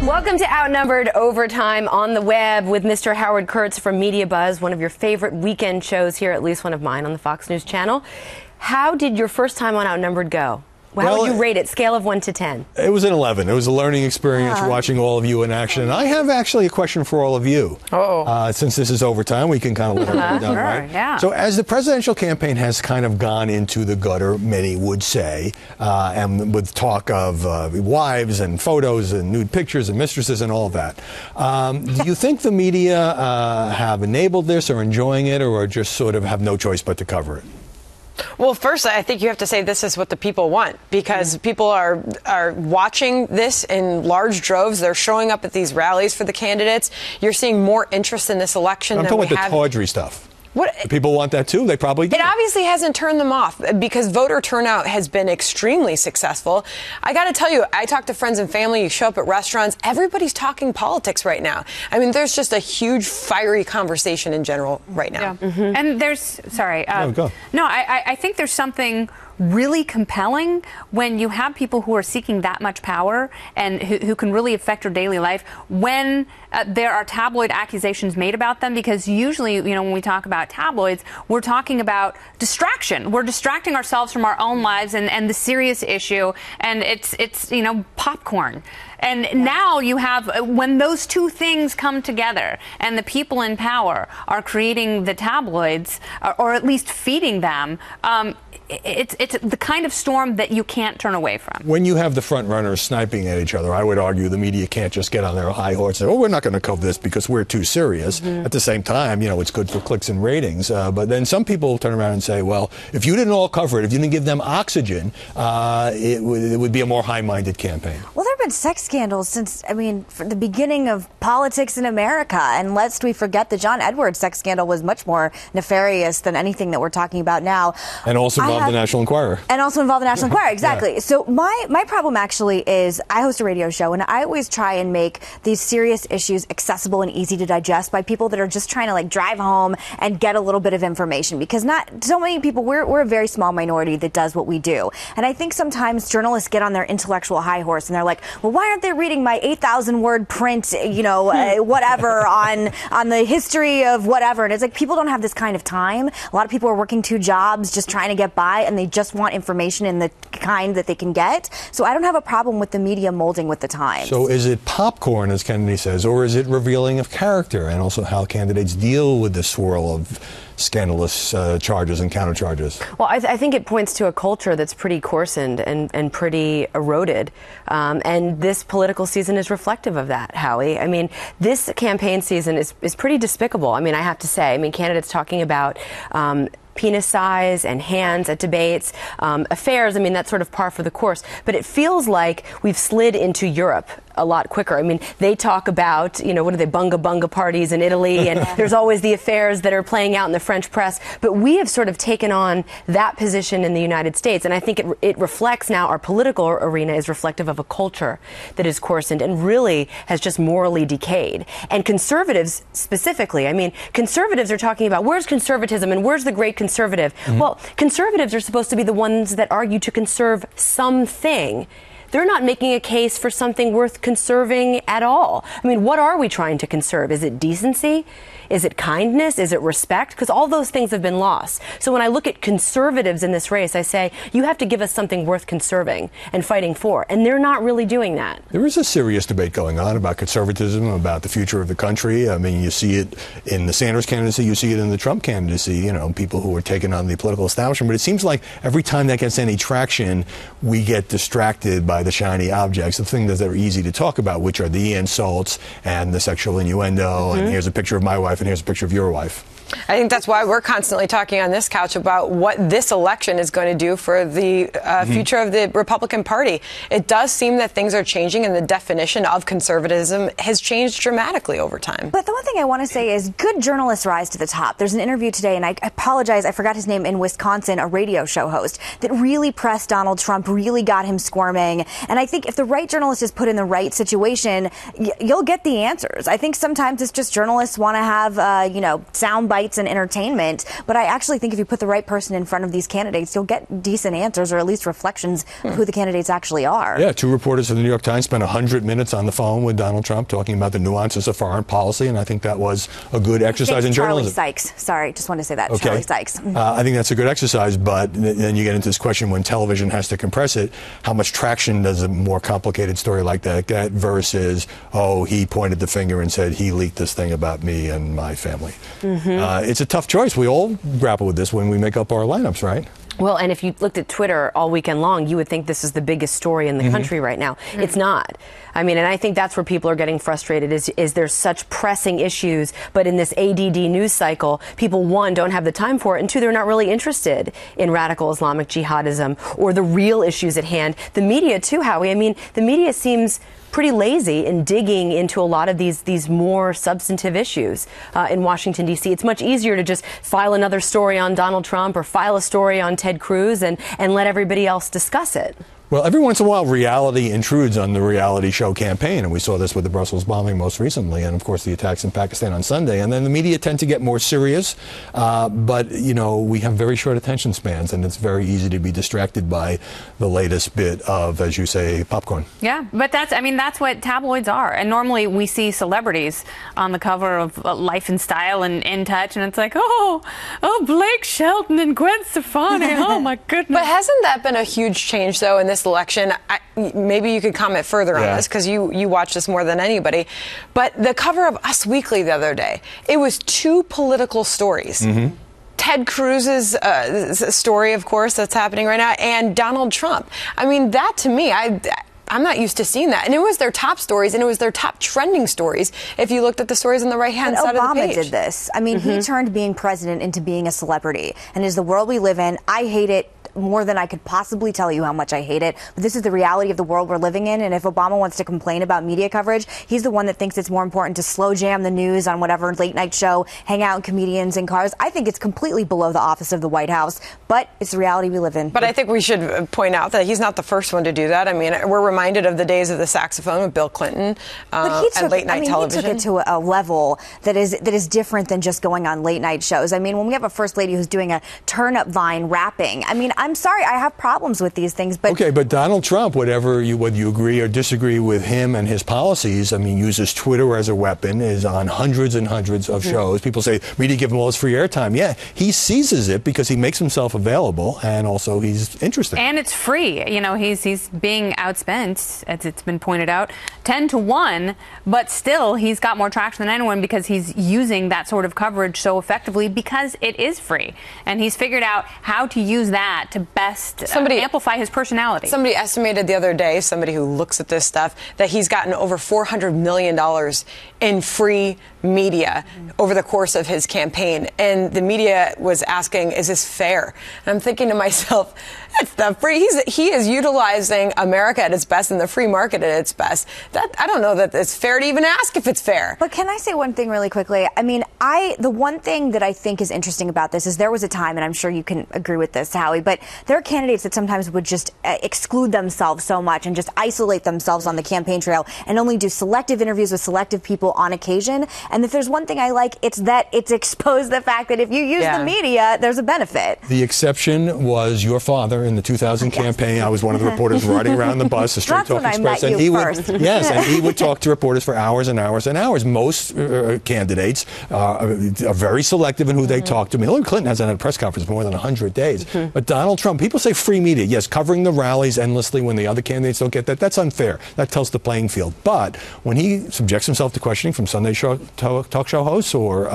Welcome to Outnumbered Overtime on the web with Mr. Howard Kurtz from Media Buzz, one of your favorite weekend shows here, at least one of mine on the Fox News channel. How did your first time on Outnumbered go? How would you rate it, scale of 1 to 10? It was an 11. It was a learning experience watching all of you in action. And I have actually a question for all of you. Since this is overtime, we can kind of let it down, right? Yeah. So as the presidential campaign has kind of gone into the gutter, many would say, and with talk of wives and photos and nude pictures and mistresses and all of that, do you think the media have enabled this or enjoying it or just sort of have no choice but to cover it? Well, first, I think you have to say this is what the people want, because people are watching this in large droves. They're showing up at these rallies for the candidates. You're seeing more interest in this election than we have. I'm talking about the tawdry stuff. What? People want that too. They probably do. It obviously hasn't turned them off because voter turnout has been extremely successful. I got to tell you, I talk to friends and family. You show up at restaurants. Everybody's talking politics right now. I mean, there's just a huge fiery conversation in general right now. Yeah. And there's, sorry. I think there's something really compelling when you have people who are seeking that much power and who can really affect your daily life when there are tabloid accusations made about them, because usually, when we talk about tabloids, we're talking about distraction. We're distracting ourselves from our own lives and the serious issue, and it's popcorn. And now you have, when those two things come together and the people in power are creating the tabloids, or at least feeding them, it's the kind of storm that you can't turn away from. When you have the front runners sniping at each other, I would argue the media can't just get on their high horse and say, we're not going to cover this because we're too serious. At the same time, it's good for clicks and ratings. But then some people turn around and say, well, if you didn't all cover it, if you didn't give them oxygen, it would be a more high-minded campaign. Well, there have been sex scandals since, for the beginning of politics in America. And lest we forget the John Edwards sex scandal was much more nefarious than anything that we're talking about now. And also involved the National Enquirer. And also involved the National Enquirer, exactly. Yeah. So my problem actually is I host a radio show, and I always try and make these serious issues accessible and easy to digest by people that are just trying to drive home and get a little bit of information, because not so many people, we're a very small minority that does what we do. And I think sometimes journalists get on their intellectual high horse and they're like, well, why aren't they reading my 8,000 word print, whatever on the history of whatever? And it's like, people don't have this kind of time. A lot of people are working 2 jobs just trying to get by, and they just want information in the kind that they can get. So I don't have a problem with the media molding with the times. So is it popcorn, as Kennedy says, or is it revealing of character, and also how candidates deal with the swirl of scandalous charges and countercharges? Well, I think it points to a culture that's pretty coarsened and pretty eroded. And this political season is reflective of that, Howie. I mean, this campaign season is pretty despicable. I mean, I have to say. I mean, candidates talking about penis size and hands at debates, affairs. I mean, that's sort of par for the course. But it feels like we've slid into Europe a lot quicker. I mean, they talk about, what are they, bunga parties in Italy, and there's always the affairs that are playing out in the French press. But we have sort of taken on that position in the United States, and I think it reflects now, our political arena is reflective of a culture that is coarsened and really has just morally decayed. And conservatives specifically, I mean, conservatives are talking about where's conservatism and where's the great conservative? Well, conservatives are supposed to be the ones that argue to conserve something. They're not making a case for something worth conserving at all. I mean, what are we trying to conserve? Is it decency? Is it kindness? Is it respect? Because all those things have been lost. So when I look at conservatives in this race, I say, you have to give us something worth conserving and fighting for. And they're not really doing that. There is a serious debate going on about conservatism, about the future of the country. I mean, you see it in the Sanders candidacy, you see it in the Trump candidacy, people who are taking on the political establishment. But it seems like every time that gets any traction, we get distracted by the shiny objects, the things that are easy to talk about, which are the insults and the sexual innuendo, and here's a picture of my wife and here's a picture of your wife. I think that's why we're constantly talking on this couch about what this election is going to do for the future of the Republican Party. It does seem that things are changing, and the definition of conservatism has changed dramatically over time. But the one thing I want to say is good journalists rise to the top. There's an interview today, and I apologize, I forgot his name, in Wisconsin, a radio show host that really pressed Donald Trump, really got him squirming. And I think if the right journalist is put in the right situation, you'll get the answers. I think sometimes it's just journalists want to have, sound bites lights and entertainment. But I actually think if you put the right person in front of these candidates, you'll get decent answers, or at least reflections of who the candidates actually are. Yeah, 2 reporters from the New York Times spent 100 minutes on the phone with Donald Trump talking about the nuances of foreign policy, and I think that was a good exercise in journalism. Charlie Sykes. Sorry, just want to say that. Okay. Charlie Sykes. I think that's a good exercise, but then you get into this question when television has to compress it, how much traction does a more complicated story like that get versus, oh, he pointed the finger and said he leaked this thing about me and my family. It's a tough choice. We all grapple with this when we make up our lineups, right? Well, and if you looked at Twitter all weekend long, you would think this is the biggest story in the country right now. It's not. I mean, and I think that's where people are getting frustrated is there's such pressing issues, but in this ADD news cycle, people, one, don't have the time for it, and two, they're not really interested in radical Islamic jihadism or the real issues at hand. The media, too, Howie. I mean, the media seems pretty lazy in digging into a lot of these more substantive issues in Washington, D.C. It's much easier to just file another story on Donald Trump or file a story on Ted Cruz and let everybody else discuss it. Well, every once in a while, reality intrudes on the reality show campaign, and we saw this with the Brussels bombing most recently, and of course the attacks in Pakistan on Sunday. And then the media tend to get more serious, but you know, we have very short attention spans, and it's very easy to be distracted by the latest bit of, as you say, popcorn. Yeah, but that's what tabloids are. And normally we see celebrities on the cover of Life and Style and In Touch, and it's like, oh, Blake Shelton and Gwen Stefani. Oh my goodness. But hasn't that been a huge change, though, in this election? Maybe you could comment further on this, because you watch this more than anybody. But the cover of Us Weekly the other day, it was 2 political stories. Ted Cruz's story, of course, that's happening right now, and Donald Trump. I mean, that to me, I'm not used to seeing that. And it was their top stories, and it was their top trending stories if you looked at the stories on the right-hand side of the page. Obama did this. I mean, he turned being president into being a celebrity. And is the world we live in, I hate it more than I could possibly tell you how much I hate it. But this is the reality of the world we're living in. And if Obama wants to complain about media coverage, he's the one that thinks it's more important to slow jam the news on whatever late night show, hang out with comedians in cars. I think it's completely below the office of the White House, but it's the reality we live in. But I think we should point out that he's not the first one to do that. I mean, we're reminded of the days of the saxophone with Bill Clinton and late night television. He took it to a level that is different than just going on late night shows. I mean, when we have a first lady who's doing a turnip vine rapping, I mean, I'm sorry, I have problems with these things, but okay, but Donald Trump, whether you agree or disagree with him and his policies, I mean, uses Twitter as a weapon, is on hundreds and hundreds of shows. People say media give him all this free airtime. Yeah, he seizes it because he makes himself available, and also he's interesting. And it's free. You know, he's being outspent, as it's been pointed out, 10-1, but still he's got more traction than anyone because he's using that sort of coverage so effectively because it is free, and he's figured out how to use that to best amplify his personality. Somebody estimated the other day, somebody who looks at this stuff, that he's gotten over $400 million in free media over the course of his campaign. And the media was asking, is this fair? And I'm thinking to myself, it's not free. He is utilizing America at its best and the free market at its best. I don't know that it's fair to even ask if it's fair. But can I say one thing really quickly? I mean, the one thing that I think is interesting about this is there was a time, and I'm sure you can agree with this, Howie, but there are candidates that sometimes would just exclude themselves so much and just isolate themselves on the campaign trail and only do selective interviews with selective people on occasion. And if there's one thing I like, it's that it's exposed the fact that if you use the media, there's a benefit. The exception was your father in the 2000 campaign. I was one of the reporters riding around the bus, the Straight Talk Express, and he would talk to reporters for hours and hours and hours. Most candidates are very selective in who they talk to. I mean, Hillary Clinton hasn't had a press conference for more than 100 days. But Donald Trump, people say free media. Yes, covering the rallies endlessly when the other candidates don't get that, that's unfair. That tilts the playing field. But when he subjects himself to questioning from Sunday talk show hosts or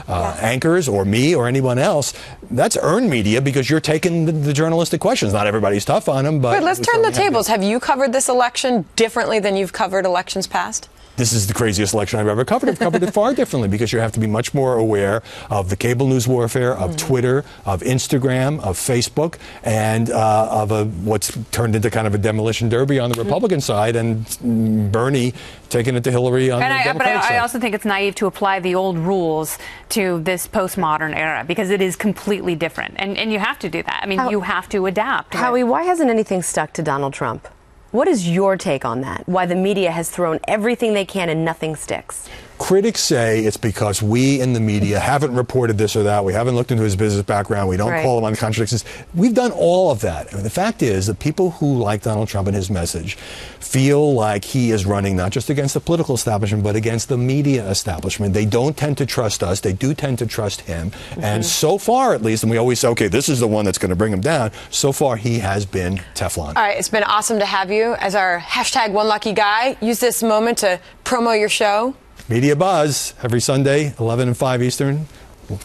anchors or me or anyone else, that's earned media because you're taking the journalistic questions. Not everybody's tough on him, but let's turn the tables. Have you covered this election differently than you've covered elections past? This is the craziest election I've ever covered. I've covered it far differently because you have to be much more aware of the cable news warfare, of Twitter, of Instagram, of Facebook, and of what's turned into kind of a demolition derby on the Republican side, and Bernie taking it to Hillary on the Democratic side. I also think it's naive to apply the old rules to this postmodern era because it is completely different, and you have to do that. I mean, you have to adapt. Howie, why hasn't anything stuck to Donald Trump? What is your take on that? Why the media has thrown everything they can and nothing sticks? Critics say it's because we in the media haven't reported this or that. We haven't looked into his business background. We don't call him on contradictions. We've done all of that. I mean, the fact is that people who like Donald Trump and his message feel like he is running not just against the political establishment, but against the media establishment. They don't tend to trust us. They do tend to trust him. And so far, at least, and we always say, okay, this is the one that's going to bring him down. So far, he has been Teflon. All right, it's been awesome to have you as our #OneLuckyGuy. Use this moment to promo your show. Media Buzz, every Sunday, 11 and 5 Eastern.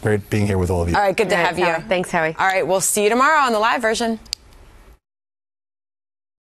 Great being here with all of you. All right, good to have you. Thanks, Howie. All right, we'll see you tomorrow on the live version.